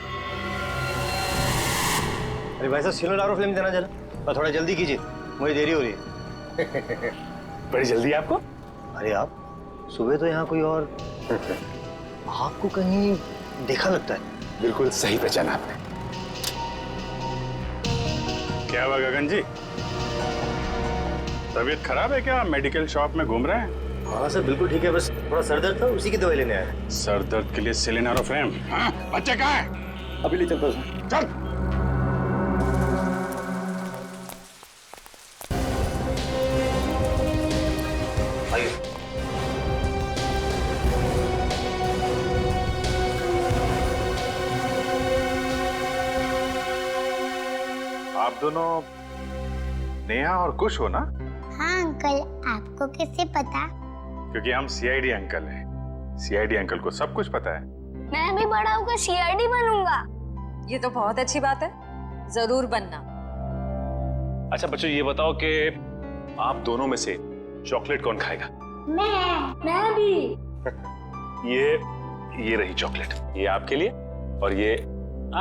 अरे भाई साहब, सिलेनारो फ्लेम देना जरा, और थोड़ा जल्दी कीजिए, मुझे देरी हो रही है। बड़ी जल्दी है आपको? अरे आप सुबह तो यहाँ कोई और आपको कहीं देखा लगता है। बिल्कुल सही पहचाना आपने। क्या हुआ गगन जी, तबीयत खराब है क्या? मेडिकल शॉप में घूम रहे हैं? हाँ सर बिल्कुल ठीक है, बस थोड़ा सर दर्द था, उसी की दवाई लेने आया। सर दर्द के लिए सिलेनारो फ्लेम? हाँ, बच्चे कहाँ हैं? अभी ले चलता हूँ। चल। आप दोनों नेहा और कुश हो ना? हाँ अंकल, आपको कैसे पता? क्योंकि हम सीआईडी अंकल हैं। सीआईडी अंकल को सब कुछ पता है। मैं भी बड़ा होकर सीआईडी बनूंगा। ये तो बहुत अच्छी बात है, जरूर बनना। अच्छा बच्चों, ये बताओ कि आप दोनों में से चॉकलेट कौन खाएगा? मैं भी। ये रही चॉकलेट, ये आपके लिए और ये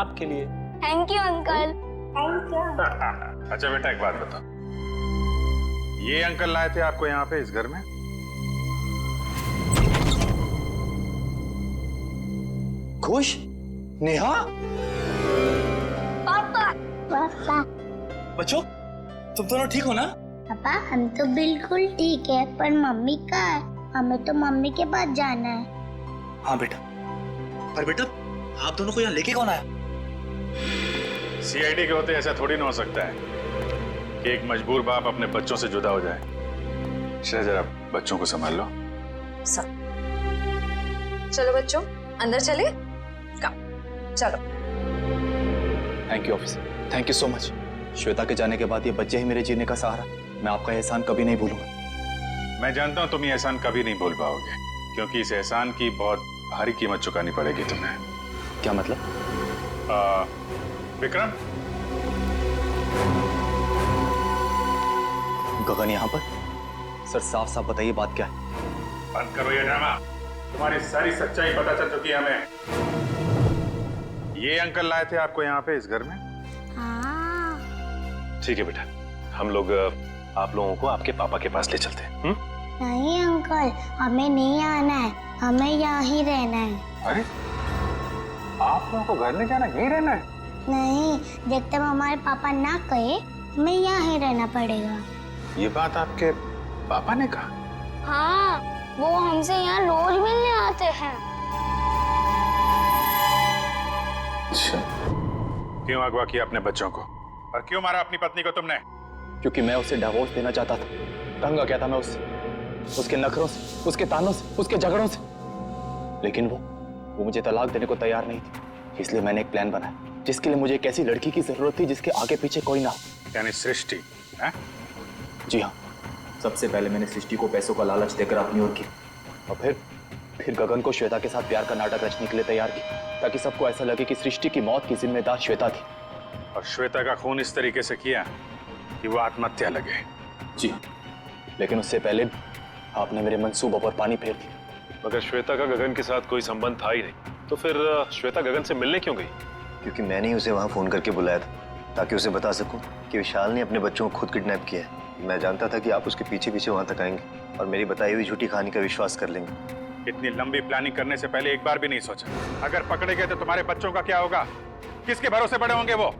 आपके लिए। Thank you uncle. Thank you. अच्छा बेटा एक बात बताओ, ये अंकल लाए थे आपको यहाँ पे इस घर में? खुश? नेहा? पापा। पापा। बच्चों, तुम दोनों ठीक हो ना? पापा हम तो बिल्कुल ठीक है, पर मम्मी कहाँ है? हमें तो मम्मी के पास जाना है। हाँ बेटा, पर बेटा आप दोनों को यहाँ लेके कौन आया? सीआईडी के होते ऐसा थोड़ी ना हो सकता है कि एक मजबूर बाप अपने बच्चों से जुदा हो जाए। जरा बच्चों को संभाल लो। चलो बच्चों, अंदर चले। चलो। Thank you officer, thank you so much. Shweta के जाने के बाद ये बच्चे ही मेरे जीने का सहारा। मैं आपका एहसान कभी नहीं भूलूंगा। मैं जानता हूँ तुम ये एहसान कभी नहीं भूल पाओगे, क्योंकि इस एहसान की बहुत भारी कीमत चुकानी पड़ेगी तुम्हें। क्या मतलब? विक्रम, गगन यहाँ पर? सर साफ साफ बताइए बात क्या है? बंद करो ये ड्रामा। तुम्हारी सारी सच्चाई पता चल चुकी है हमें। ये अंकल लाए थे आपको यहाँ पे इस घर में? ठीक है बेटा, हम लोग आप लोगों को आपके पापा के पास ले चलते हैं। नहीं अंकल, हमें नहीं आना है, हमें यहाँ ही रहना है। अरे आप लोगों को घर ले जाना, यहीं रहना है? नहीं, जब तक हमारे पापा ना कहे हमें यहाँ ही रहना पड़ेगा। ये बात आपके पापा ने कहा? हाँ, वो हमसे यहाँ रोज मिलने आते हैं। अच्छा, क्यों अगवा किया अपने बच्चों को और क्यों मारा अपनी पत्नी को तुमने? क्योंकि मैं उसे डिवोर्स देना चाहता था। तंग आ गया था मैं उससे, उसके नखरों से, उसके तानों से, उसके झगड़ों से। लेकिन वो मुझे तलाक देने को तैयार नहीं थी। इसलिए मैंने एक प्लान बनाया जिसके लिए मुझे एक ऐसी लड़की की जरूरत थी जिसके आगे पीछे कोई ना हो। यानी सृष्टि है? जी हाँ, सबसे पहले मैंने सृष्टि को पैसों का लालच देकर अपनी ओर की और फिर गगन को श्वेता के साथ प्यार का नाटक रचने के लिए तैयार किया, ताकि सबको ऐसा लगे कि सृष्टि की मौत की जिम्मेदार श्वेता थी। और श्वेता का खून इस तरीके से किया कि वो आत्महत्या लगे। जी, लेकिन उससे पहले आपने मेरे मंसूबों पर पानी फेर दिया। मगर श्वेता का गगन के साथ कोई संबंध था ही नहीं, तो फिर श्वेता गगन से मिलने क्यों गई? क्योंकि मैंने ही उसे वहां फोन करके बुलाया था ताकि उसे बता सकूं कि विशाल ने अपने बच्चों को खुद किडनैप किया है। मैं जानता था कि आप उसके पीछे पीछे वहां तक आएंगे और मेरी बताई हुई झूठी कहानी का विश्वास कर लेंगे। इतनी लंबी प्लानिंग करने से पहले एक बार भी नहीं सोचा, अगर पकड़े गए तो तुम्हारे बच्चों का क्या होगा? किसके भरोसे बड़े होंगे वो?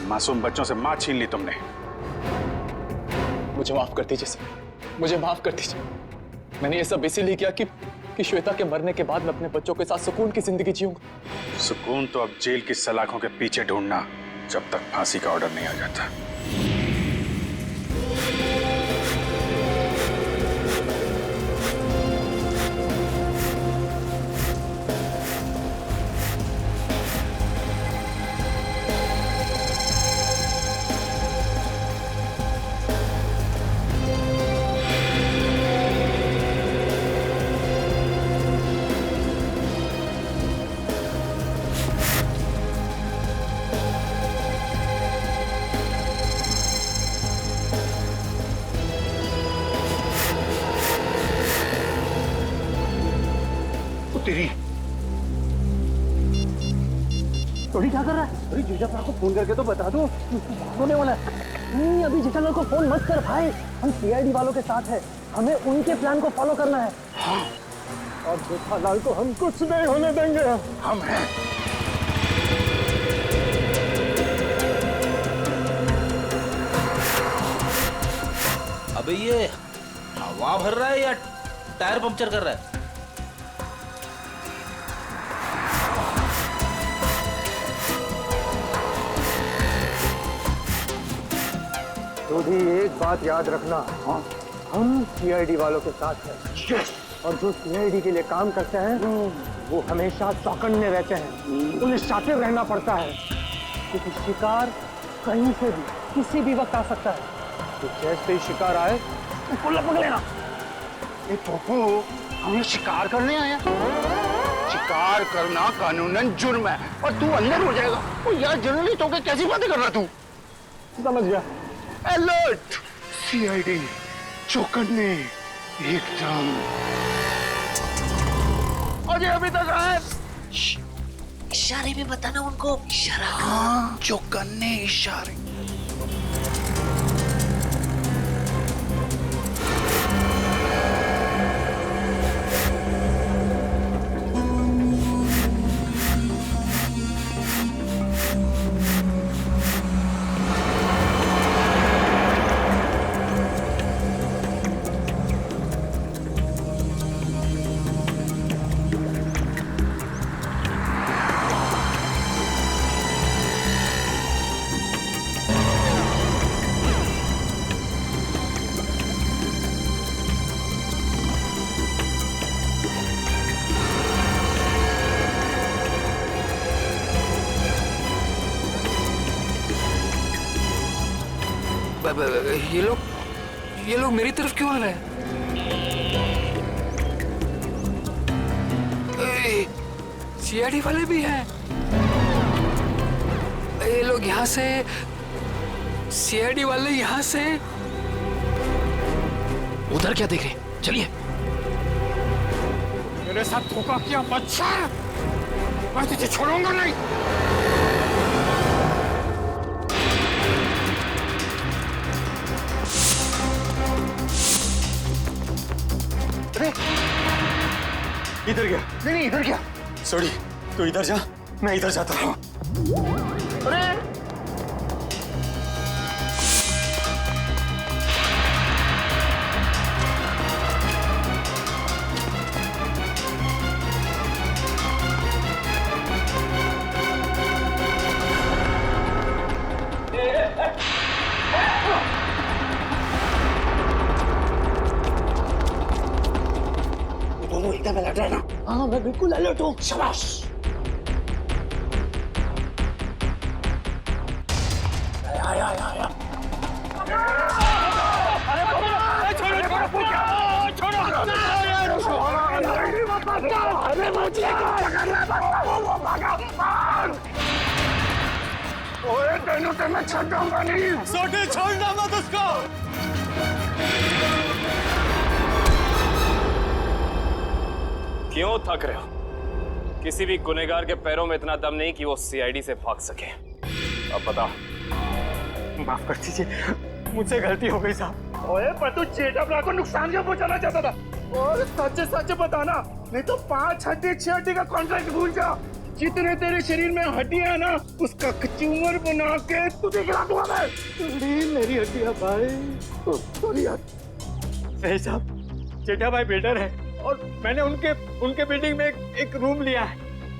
मासूम बच्चों से मां छीन ली तुमने। मुझे माफ कर दीजिए सर, मुझे माफ कर दीजिए। मैंने ये सब इसीलिए किया कि श्वेता के मरने के बाद मैं अपने बच्चों के साथ सुकून की जिंदगी जीऊंगा। सुकून तो अब जेल की सलाखों के पीछे ढूंढना, जब तक फांसी का ऑर्डर नहीं आ जाता। तेरी टोनी क्या कर रहा है? अरे जीजा को फोन करके तो बता दो, होने वाला है। नहीं, अभी जेठालाल को फोन मत कर भाई, हम सीआईडी वालों के साथ हैं, हमें उनके प्लान को फॉलो करना है। हाँ। और जेठालाल को हम कुछ नहीं होने देंगे। हम हैं। अबे ये हवा भर रहा है या टायर पंक्चर कर रहा है? तो भी एक बात याद रखना, हाँ, हम सीआईडी वालों के साथ हैं और जो सीआईडी के लिए काम करते हैं वो हमेशा चौकन्ने रहते हैं, उन्हें शातिर रहना पड़ता है क्योंकि शिकार कहीं से भी किसी भी वक्त आ सकता है। तो जैसे ही शिकार आए उसको लपक लेना। ये पोपो, हम लोग शिकार करने आया। शिकार करना कानूनन जुर्म है और तू अंदर हो जाएगा। ओ यार, जर्नलिस्ट होकर कैसी बातें कर रहा तू? समझ गया। अलर्ट, सीआईडी, चौकन्ने, एकदम। अजय अभी तक आए। इशारे में बताना उनको, इशारा। हाँ, चौकन्ने इशारे। अब ये लोग मेरी तरफ क्यों आ रहे हैं? सीआईडी वाले भी हैं। ये लोग यहाँ से, सीआईडी वाले यहाँ से। उधर क्या देख रहे हैं? चलिए। मेरे साथ धोखा किया बच्चा, मैं तुझे छोड़ूंगा नहीं। इधर गया? नहीं, इधर गया। सॉरी, तू इधर जा, मैं इधर जाता हूँ। अरे दोनों एकदम अलर्ट रहना। हाँ, मैं बिल्कुल अलर्ट हूँ। शाबाश। आया। ओए तेनू तो मैं छोड़ूंगा नहीं। सोटी छोड़ना मत उसको। क्यों थक रहे हो? किसी भी गुनहगार के पैरों में इतना दम नहीं कि वो सीआईडी से भाग सके। अब बता। माफ कर दीजिए, मुझसे गलती हो गई साहब। ओए पर तू जेठा को नुकसान क्यों पहुंचाना चाहता था? और सच बताना, नहीं तो 5 हड्डी 6 हड्डी का कॉन्ट्रैक्ट भूल जा। जितने तेरे शरीर में हड्डियां है ना, उसका कचूमर बना के तुझे खिला दूंगा मैं। मेरी हड्डियां भाई। सॉरी यार। सही साहब, जेठा भाई बिल्डर है और मैंने उनके बिल्डिंग में एक रूम लिया है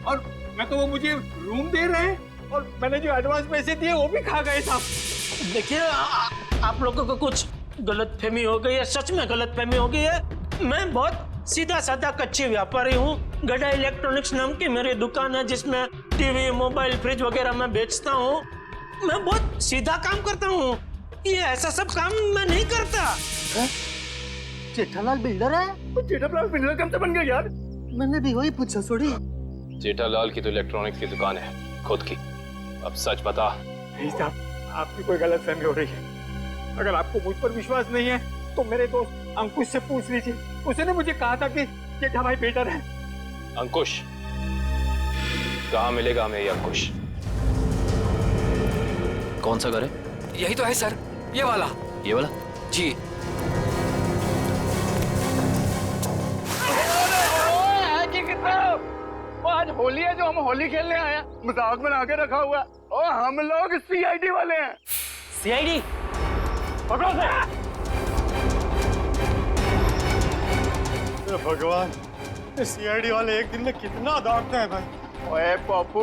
और मैं तो वो मुझे रूम दे रहे हैं और मैंने जो एडवांस पैसे दिए वो भी खा गए साहब। देखिए, आप लोगों को कुछ गलतफहमी हो गई है, सच में गलतफहमी हो गई है। मैं बहुत सीधा साधा कच्ची व्यापारी हूँ। गड़ा इलेक्ट्रॉनिक्स नाम की मेरी दुकान है जिसमें टीवी, मोबाइल, फ्रिज वगैरह मैं बेचता हूँ। मैं बहुत सीधा काम करता हूँ, ये ऐसा सब काम मैं नहीं करता। जेठालाल बिल्डर है? तो जेठालाल बिल्डर कब से बन गया यार? मैंने भी वही पूछा। सॉरी। जेठालाल की तो इलेक्ट्रॉनिक्स की दुकान है खुद की। अब सच बता। नहीं साहब, आपकी कोई गलतफहमी हो रही है। अगर आपको मुझ पर विश्वास नहीं है तो मेरे दोस्त अंकुश से पूछ लीजिए। उसने मुझे कहा था कि जेठा भाई बेटर है। अंकुश? कहाँ मिलेगा हमें ये अंकुश? कौन सा घर है? यही तो है सर, ये वाला। ये वाला? जी। आज होली है जो हम होली खेलने आए हैं, मजाक बना के रखा हुआ है। और हम लोग सीआईडी वाले हैं। सीआईडी? पकड़ो से। भगवान, सीआईडी वाले एक दिन में कितना दौड़ते हैं भाई। ओए पप्पू,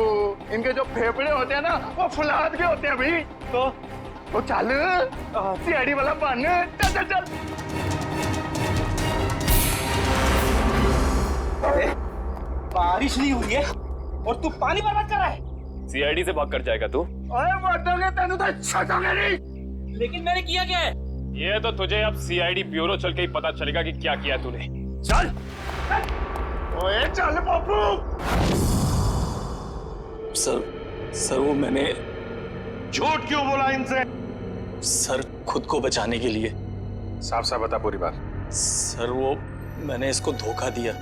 इनके जो फेफड़े होते हैं ना, वो फुलाद के होते हैं भाई। तो चल सीआईडी वाला बन। चल। बारिश नहीं हुई है और तू पानी बर्बाद कर रहा है। सीआईडी से भाग कर जाएगा तू? ओए मर्दोगे तेनू तो छटोगे नहीं। लेकिन मैंने किया क्या है? ये तो तुझे अब सीआईडी ब्यूरो चल के ही पता चलेगा कि क्या किया तूने। चल। ओए चल पप्पू। सर वो मैंने झूठ क्यों बोला इनसे? सर खुद को बचाने के लिए। साफ साफ बता पूरी बात। सर वो मैंने इसको धोखा दिया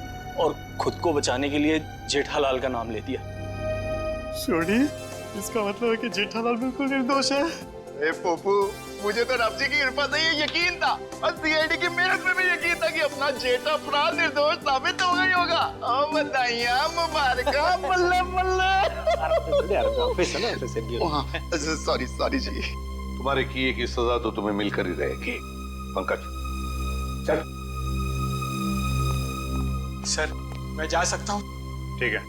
और खुद को बचाने के लिए जेठालाल का नाम ले दिया। सोनी, इसका मतलब है कि जेठालाल बिल्कुल निर्दोष है। ए पप्पू, मुझे तो रब जी की कृपा से ये यकीन था और सीआईडी की मेहनत में भी यकीन था कि अपना जेठा अपराध निर्दोष साबित हो गई होगा। ओ बधाइयां, मुबारका, बल्ले बल्ले। सॉरी जी। तुम्हारे किए की सजा तो तुम्हें मिलकर ही रहेगी। पंकज चल। सर मैं जा सकता हूँ? ठीक है,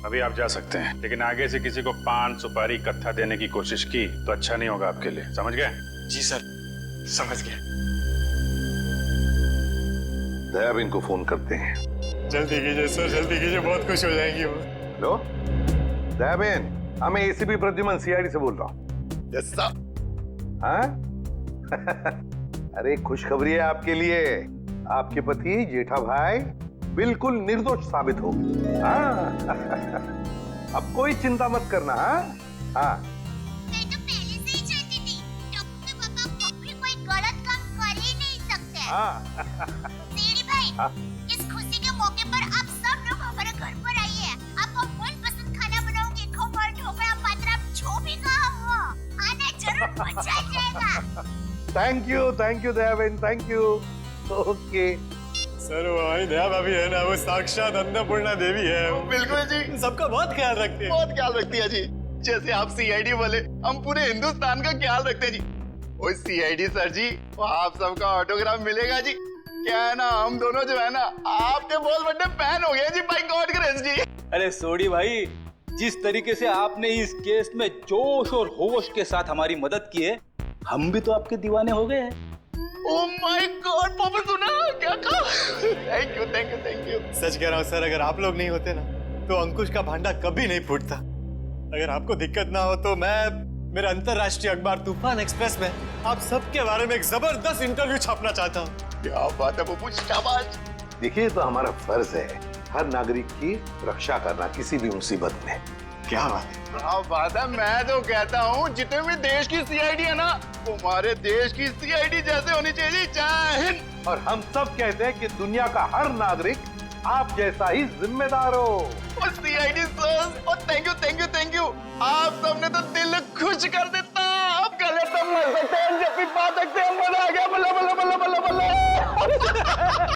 अभी आप जा सकते हैं, लेकिन आगे से किसी को पान सुपारी कत्था देने की कोशिश की तो अच्छा नहीं होगा आपके लिए। समझ गए? जी सर, समझ गए। दयाबेन को फोन करते हैं। जल्दी कीजिए सर, जल्दी कीजिए, बहुत खुश हो जाएंगी वो। हेलो दयाबेन, मैं एसीपी प्रद्युमन सीआईडी से बोल रहा हूँ। Yes sir. हाँ? अरे खुशखबरी है आपके लिए, आपके पति जेठा भाई बिल्कुल निर्दोष साबित हो गए। हाँ। अब कोई चिंता मत करना। हाँ हाँ, मैं तो पहले से ही जानती थी टप्पू के पापा कभी कोई गलत काम कर ही नहीं सकते। सीडी भाई, इस खुशी के मौके पर आप सब लोग हमारे घर पर आइए। आपको मनपसंद खाना बनाऊंगी, खमण, ढोकला, पात्रा, जो भी कहा वो आना जरूर, मजा आ जाएगा। थैंक यू दया बहन, थैंक यू। ओके सर वो हमारी दया भाभी है ना, वो साक्षात अन्नपूर्णा देवी है। बिल्कुल जी, सबका बहुत ख्याल रखती है। बहुत ख्याल रखती है जी। जैसे आप सीआईडी वाले, हम पूरे हिंदुस्तान का ख्याल रखते हैं जी। वो सीआईडी सर जी, वो आप सबका ऑटोग्राफ मिलेगा जी। क्या है ना, हम दोनों जो है ना आपके बहुत बड़े फैन हो गए जी, बाय गॉड ग्रेस जी। अरे सोडी भाई, जिस तरीके से आपने इस केस में जोश और होश के साथ हमारी मदद की है, हम भी तो आपके दीवाने हो गए हैं। ओह माय गॉड, पापा सुना क्या कहा? Thank you thank you thank you. सच कह रहा हूँ सर, अगर आप लोग नहीं होते ना तो अंकुश का भांडा कभी नहीं फूटता। अगर आपको दिक्कत ना हो तो मैं मेरे अंतरराष्ट्रीय अखबार तूफान एक्सप्रेस में आप सबके बारे में एक जबरदस्त इंटरव्यू छापना चाहता हूँ। क्या बात है पप्पू, शाबाश। देखिए, तो हमारा फर्ज है हर नागरिक की रक्षा करना किसी भी मुसीबत में। क्या बात है, क्या बात है। मैं तो कहता हूँ जितने भी देश की सीआईडी है ना, वो हमारे देश की सीआईडी जैसे होनी चाहिए। जय हिंद। और हम सब कहते हैं कि दुनिया का हर नागरिक आप जैसा ही जिम्मेदार हो। और सीआईडी सर, और थैंक यू। आप सबने तो दिल खुश कर देता। आप गले तो मर सकते हैं, जब भी बात सकते हैं, मजा आ गया। बल्ला बल्ला बल्ला बल्ला बल्ला।